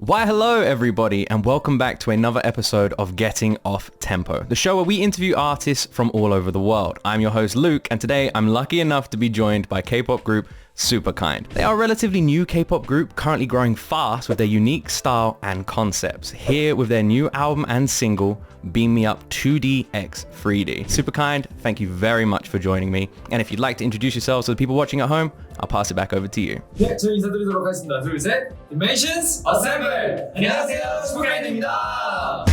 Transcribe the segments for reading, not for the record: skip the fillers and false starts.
Why hello everybody and welcome back to another episode of Getting Off Tempo, the show where we interview artists from all over the world. I'm your host Luke and today I'm lucky enough to be joined by K-pop group Superkind. They are a relatively new K-pop group currently growing fast with their unique style and concepts. Here with their new album and single, Beam Me Up 2D x 3D. Superkind, thank you very much for joining me. And if you'd like to introduce yourselves to the people watching at home, I'll pass it back over to you. 네, 저희 인사드리도록 하겠습니다. 둘, 셋. Dimensions Assemble! 안녕하세요, 슈퍼카인드입니다.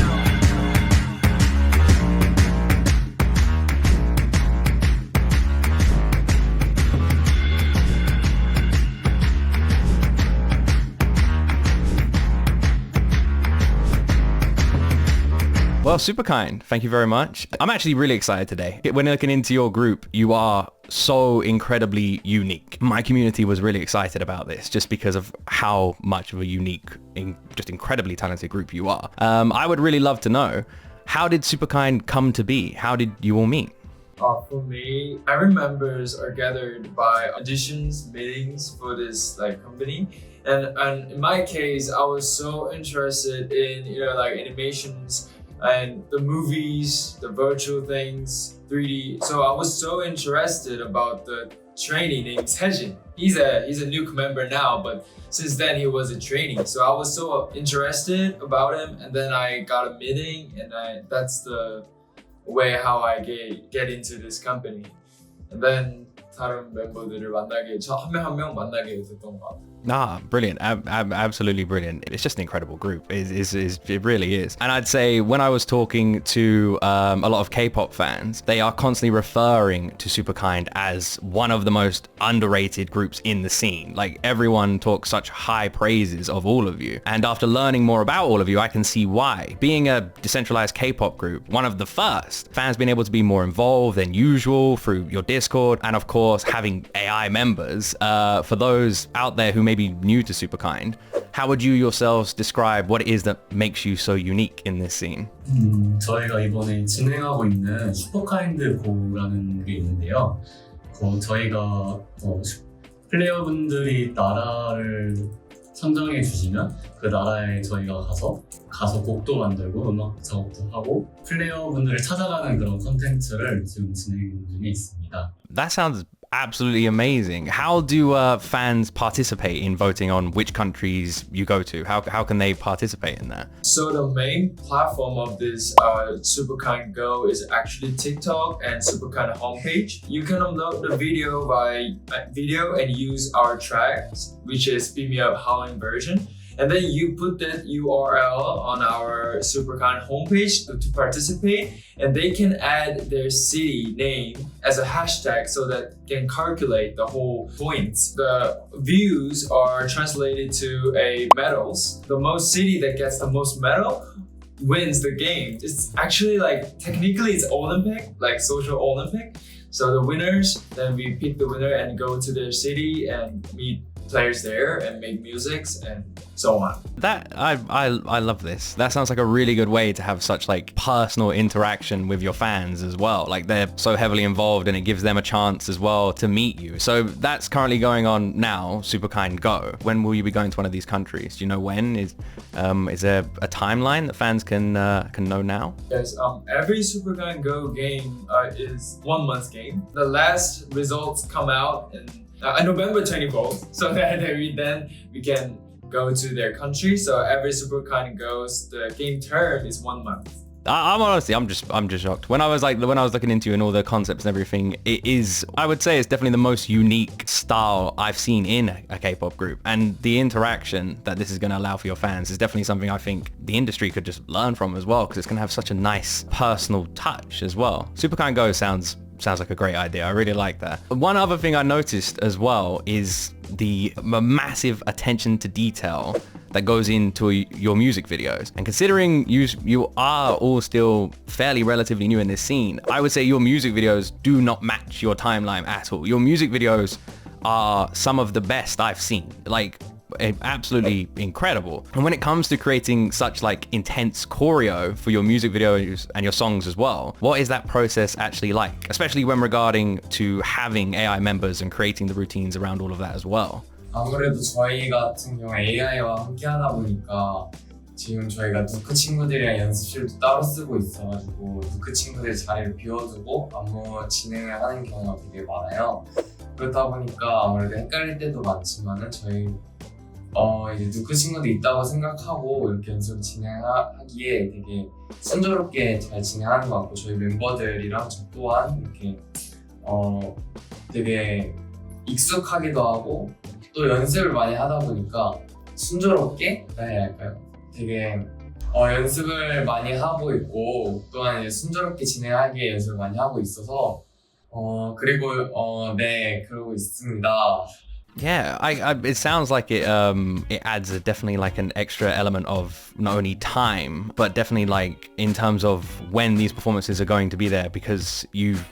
Well, Superkind, thank you very much. I'm actually really excited today. When looking into your group, you are so incredibly unique. My community was really excited about this just because of how much of a unique, just incredibly talented group you are. I would really love to know, how did Superkind come to be? How did you all meet? For me, every members are gathered by auditions, meetings for this company. And in my case, I was so interested in animations and the movies, the virtual things, 3D. So I was so interested about the trainee named Sejin. He's a new member now, but since then he was a trainee. So I was so interested about him, and then I got a meeting, and that's the way how I get into this company. And then 다른 멤버들을 만나게, 한 명 만나게 됐던 것 같아요. Ah, brilliant. Absolutely brilliant. It's just an incredible group. It really is. And I'd say when I was talking to a lot of K-pop fans, they are constantly referring to Superkind as one of the most underrated groups in the scene. Like everyone talks such high praises of all of you. And after learning more about all of you, I can see why. Being a decentralized K-pop group, one of the first, fans being able to be more involved than usual through your Discord, and of course having AI members. For those out there who may be new to Superkind, how would you yourselves describe what it is that makes you so unique in this scene? 저희가 이번에 진행하고 있는 슈퍼카인드 고라는 게 있는데요. 저희가 플레이어분들이 나라를 선정해 주시면 그 나라에 저희가 가서 곡도 만들고 음악 작업도 하고 플레이어분들을 찾아가는 그런 콘텐츠를 지금 진행 중에 있습니다. That sounds absolutely amazing. How do fans participate in voting on which countries you go to? How can they participate in that? So the main platform of this Superkind Go is actually TikTok and Superkind homepage. You can upload the video by video and use our tracks, which is Beam Me Up Howling version. And then you put that URL on our Superkind homepage to participate, and they can add their city name as a hashtag so that can calculate the whole points. The views are translated to medals. The most city that gets the most medal wins the game. It's actually technically it's Olympic, like social Olympic. So the winners, then we pick the winner and go to their city and meet players there and make musics and so on. That I love this. That sounds like a really good way to have such personal interaction with your fans as well. Like they're so heavily involved and it gives them a chance as well to meet you. So that's currently going on now, Superkind Go. When will you be going to one of these countries? Do you know when? Is there a timeline that fans can know now? Yes, every Superkind Go game is 1 month game. The last results come out in November 24th, so that we can go to their country. So every Superkind goes, the game term is 1 month. I'm just shocked. When I was looking into you and all the concepts and everything, I would say it's definitely the most unique style I've seen in a K-pop group. And the interaction that this is going to allow for your fans is definitely something I think the industry could just learn from as well, because it's going to have such a nice personal touch as well. Superkind Go sounds like a great idea. I really like that. One other thing I noticed as well is the massive attention to detail that goes into your music videos. And considering you are all still fairly relatively new in this scene, I would say your music videos do not match your timeline at all. Your music videos are some of the best I've seen. Absolutely incredible. And when it comes to creating such intense choreo for your music videos and your songs as well, what is that process actually like? Especially when regarding to having AI members and creating the routines around all of that as well. 아무래도 저희 같은 경우에 AI와 함께 하다 보니까 지금 저희가 누크 친구들이랑 연습실도 따로 쓰고 있어가지고 누크 친구들 자리를 비워두고 안무 진행을 하는 경우가 되게 많아요. 그러다 보니까 아무래도 헷갈릴 때도 많지만은 저희 이제 누크 친구도 있다고 생각하고 이렇게 연습을 진행하기에 되게 순조롭게 잘 진행하는 것 같고 저희 멤버들이랑 저 또한 이렇게 되게 익숙하기도 하고 또 연습을 많이 하다 보니까 순조롭게 해야 할까요? 되게 연습을 많이 하고 있고 또한 이제 순조롭게 진행하기에 연습을 많이 하고 있어서 그리고 네 그러고 있습니다. Yeah, it sounds like it adds definitely like an extra element of not only time, but definitely like in terms of when these performances are going to be there, because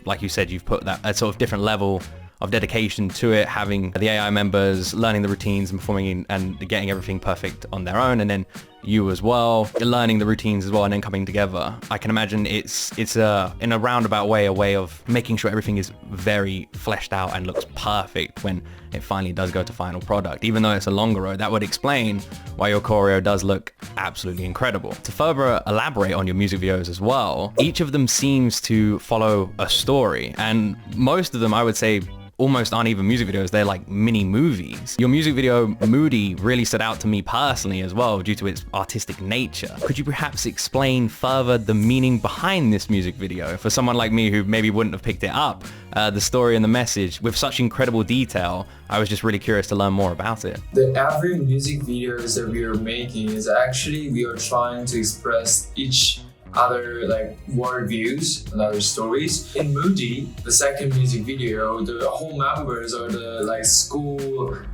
like you said, you've put that a sort of different level of dedication to it, having the AI members learning the routines and performing and getting everything perfect on their own, and then you as well learning the routines as well, and then coming together. I can imagine it's in a roundabout way a way of making sure everything is very fleshed out and looks perfect when it finally does go to final product. Even though it's a longer road, that would explain why your choreo does look absolutely incredible. To further elaborate on your music videos as well, each of them seems to follow a story, and most of them, I would say, almost aren't even music videos, they're like mini movies. Your music video, Moody, really stood out to me personally as well due to its artistic nature. Could you perhaps explain further the meaning behind this music video? For someone like me who maybe wouldn't have picked it up, the story and the message with such incredible detail, I was just really curious to learn more about it. The every music videos that we are making is actually we are trying to express each other like world views and other stories. In Moody, the second music video, the whole members are the like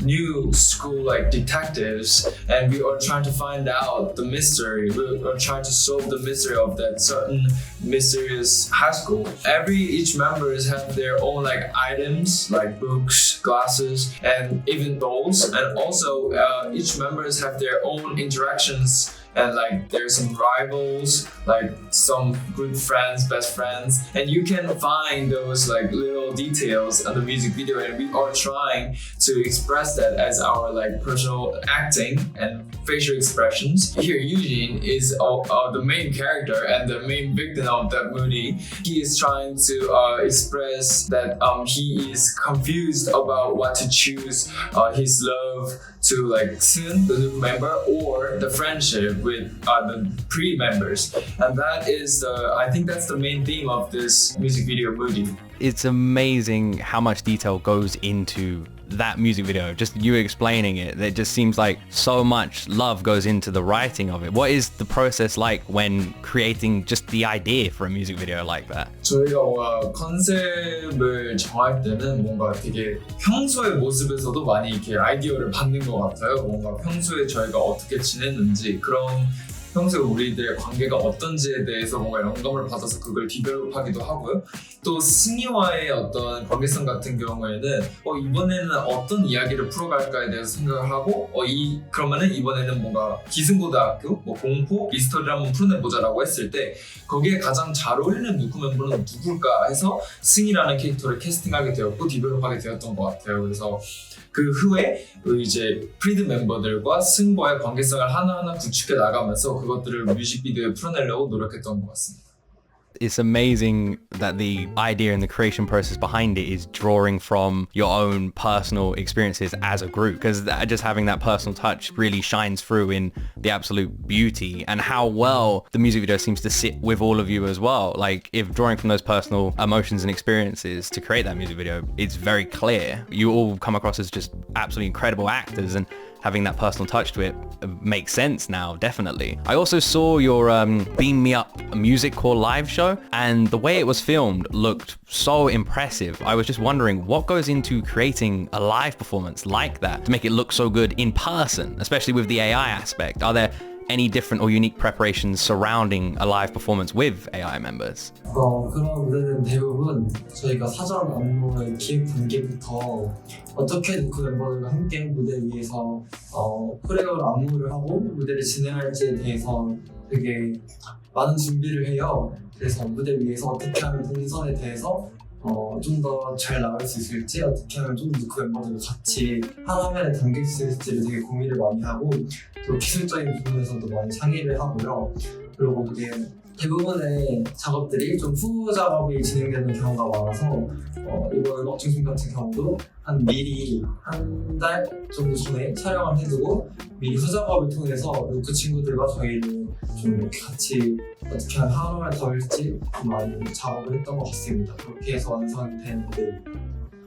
new school like detectives, and we are trying to find out the mystery. We are trying to solve the mystery of that certain mysterious high school. Each members have their own like items like books, glasses, and even dolls, and also each members have their own interactions. And like there's some rivals, like some good friends, best friends, and you can find those like little details in the music video, and we are trying to express that as our like personal acting and facial expressions. Here, Eugene is the main character and the main victim of that movie. He is trying to express that he is confused about what to choose, his love to like Sun, the new member, or the friendship with the pre-members. And that is I think that's the main theme of this music video, Moody. It's amazing how much detail goes into that music video. Just you explaining it, it just seems like so much love goes into the writing of it. What is the process like when creating just the idea for a music video like that? 저희가 컨셉을 정할 때는 뭔가 되게 평소의 모습에서도 많이 이렇게 아이디어를 받는 것 같아요. 뭔가 평소에 저희가 어떻게 지냈는지, 그런 평소에 우리들의 관계가 어떤지에 대해서 뭔가 영감을 받아서 그걸 디벨롭하기도 하고요. 또 승희와의 어떤 관계성 같은 경우에는 이번에는 어떤 이야기를 풀어갈까에 대해서 생각을 하고 그러면은 이번에는 뭔가 기승고등학교, 공포, 미스터리를 한번 풀어내보자라고 했을 때 거기에 가장 잘 어울리는 누구 멤버는 누굴까 해서 승희라는 캐릭터를 캐스팅하게 되었고 디벨롭하게 되었던 것 같아요. 그래서 그 후에 이제 프리드 멤버들과 승과의 관계성을 하나하나 구축해 나가면서 그것들을 뮤직비디오에 풀어내려고 노력했던 것 같습니다. It's amazing that the idea and the creation process behind it is drawing from your own personal experiences as a group, because just having that personal touch really shines through in the absolute beauty and how well the music video seems to sit with all of you as well. Like if drawing from those personal emotions and experiences to create that music video, it's very clear. You all come across as just absolutely incredible actors, and having that personal touch to it makes sense now, definitely. I also saw your Beam Me Up music core live show, and the way it was filmed looked so impressive. I was just wondering what goes into creating a live performance like that to make it look so good in person, especially with the AI aspect. Are there any different or unique preparations surrounding a live performance with AI members? 그런 무대는 대부분 저희가 사전 안무의 기획 단계부터 어떻게 그 멤버들과 함께 무대 위에서 코레오를 안무를 하고 무대를 진행할지에 대해서 되게 많은 준비를 해요. 그래서 무대 위에서 어떻게 하면 동선에 대해서 좀 더 잘 나갈 수 있을지 어떻게 하면 좀 더 그 멤버들과 같이 한 화면에 담길 수 있을지를 되게 고민을 많이 하고 또 기술적인 부분에서도 많이 상의를 하고요. 그리고 그게 대부분의 작업들이 좀 후 작업이 진행되는 경우가 많아서 이번 음악 중심 같은 경우도 미리 한 달 정도 전에 촬영을 해두고 미리 후 작업을 통해서 그 친구들과 저희는 좀 이렇게 같이 어떻게 하면 하루에 더일지 많이 작업을 했던 것 같습니다. 그렇게 해서 완성된 무대입니다.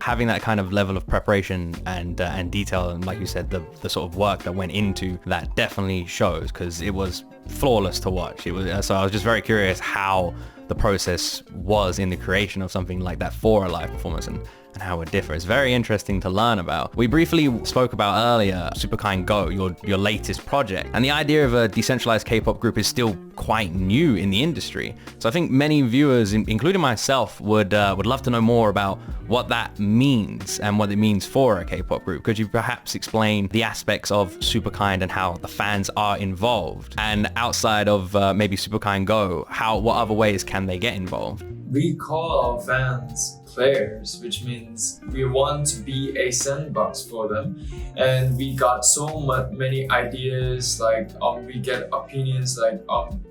Having that kind of level of preparation and detail, and like you said, the sort of work that went into that definitely shows, because it was flawless to watch. It was so I was just very curious how the process was in the creation of something like that for a live performance and how it differs. Very interesting to learn about. We briefly spoke about earlier Superkind Go, your latest project, and the idea of a decentralized K-pop group is still quite new in the industry. So I think many viewers, including myself, would love to know more about what that means and what it means for a K-pop group. Could you perhaps explain the aspects of Superkind and how the fans are involved? And outside of maybe Superkind Go, what other ways can they get involved? We call our fans players, which means we want to be a sandbox for them, and we got so many ideas, like we get opinions, like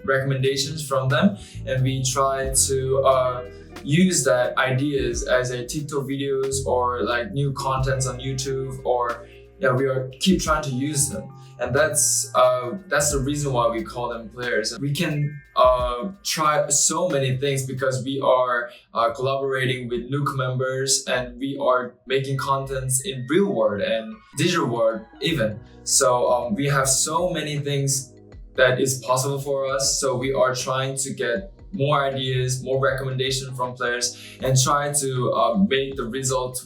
recommendations from them, and we try to use that ideas as a TikTok videos or like new contents on YouTube, or we keep trying to use them. And that's the reason why we call them players. We can try so many things because we are collaborating with new members, and we are making contents in real world and digital world even. So we have so many things that is possible for us. So we are trying to get more ideas, more recommendations from players, and try to make the result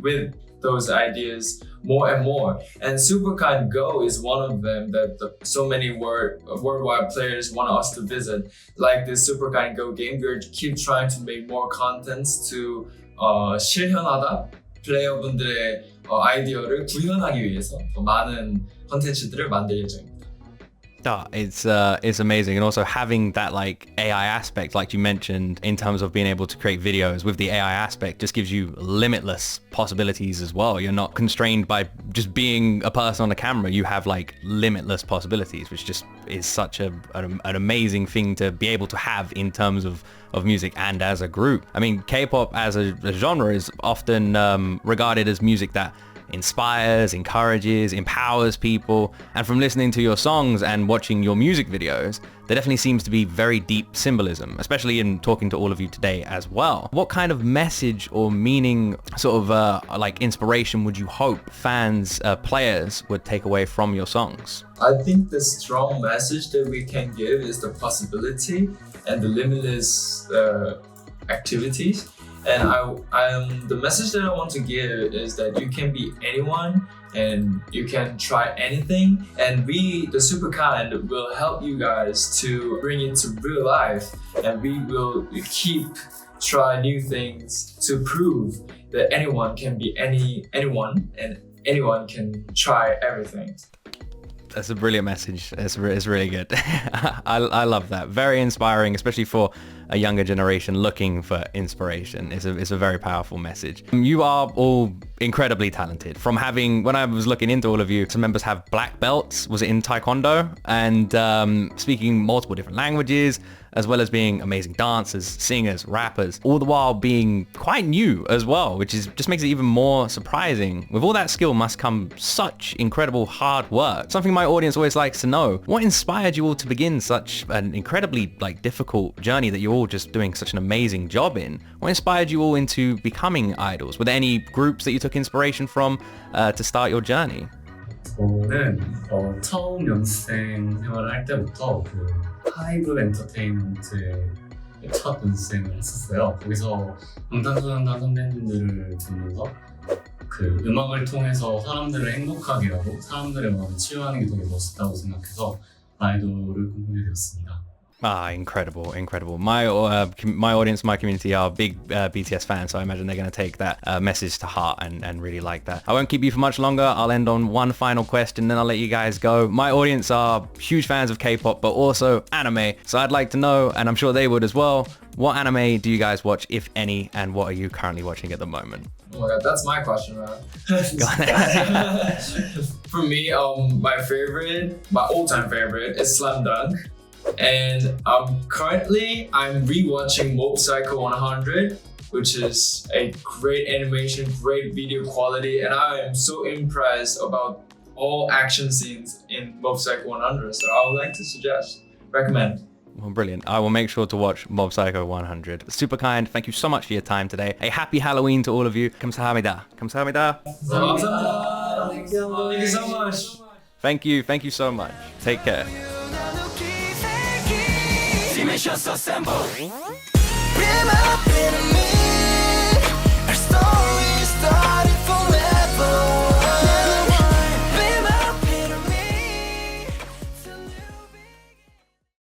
with those ideas more and more. And Superkind Go is one of them that so many worldwide players want us to visit. Like this Superkind Go game, we keep trying to make more contents to 실현하다 플레이어분들의 아이디어를 구현하기 위해서 더 많은 컨텐츠들을 만들 예정입니다. It's amazing, and also having that like AI aspect, like you mentioned, in terms of being able to create videos with the AI aspect, just gives you limitless possibilities as well. You're not constrained by just being a person on the camera. You have like limitless possibilities, which just is such an amazing thing to be able to have in terms of music and as a group. I mean, K-pop as a genre is often regarded as music that inspires, encourages, empowers people. And from listening to your songs and watching your music videos, there definitely seems to be very deep symbolism, especially in talking to all of you today as well. What kind of message or meaning, sort of like inspiration, would you hope fans, players would take away from your songs? I think the strong message that we can give is the possibility and the limitless activities. And the message that I want to give is that you can be anyone and you can try anything. And we, the Superkind, will help you guys to bring it to real life. And we will keep try new things to prove that anyone can be anyone and anyone can try everything. That's a brilliant message. It's really good. I love that. Very inspiring, especially for a younger generation looking for inspiration. It's a very powerful message. You are all incredibly talented. From having, when I was looking into all of you, some members have black belts, was it in Taekwondo? And speaking multiple different languages, as well as being amazing dancers, singers, rappers, all the while being quite new as well, which just makes it even more surprising. With all that skill must come such incredible hard work. Something my audience always likes to know. What inspired you all to begin such an incredibly difficult journey that you're all just doing such an amazing job in? What inspired you all into becoming idols? Were there any groups that you took inspiration from to start your journey? 저는 처음 연습생 생활을 할 때부터 그 하이브 엔터테인먼트의 첫 연습생을 했었어요. 거기서 방탄소년단 선배님들을 보면서 그 음악을 통해서 사람들을 행복하게 하고 사람들의 마음을 치유하는 게 되게 멋있다고 생각해서 아이돌을 꿈꾸게 되었습니다. Incredible, incredible. My audience, my community are big BTS fans, so I imagine they're going to take that message to heart and really like that. I won't keep you for much longer. I'll end on one final question, then I'll let you guys go. My audience are huge fans of K-pop, but also anime. So I'd like to know, and I'm sure they would as well, what anime do you guys watch, if any, and what are you currently watching at the moment? Oh my god, that's my question, man. For me, my all-time favorite is Slam Dunk. And currently I'm rewatching Mob Psycho 100, which is a great animation, great video quality, and I am so impressed about all action scenes in Mob Psycho 100. So I would like to recommend. Well, brilliant. I will make sure to watch Mob Psycho 100. Superkind, thank you so much for your time today. A happy Halloween to all of you. 감사합니다. 감사합니다. Thank you so much. Thank you so much. Take care. Assemble.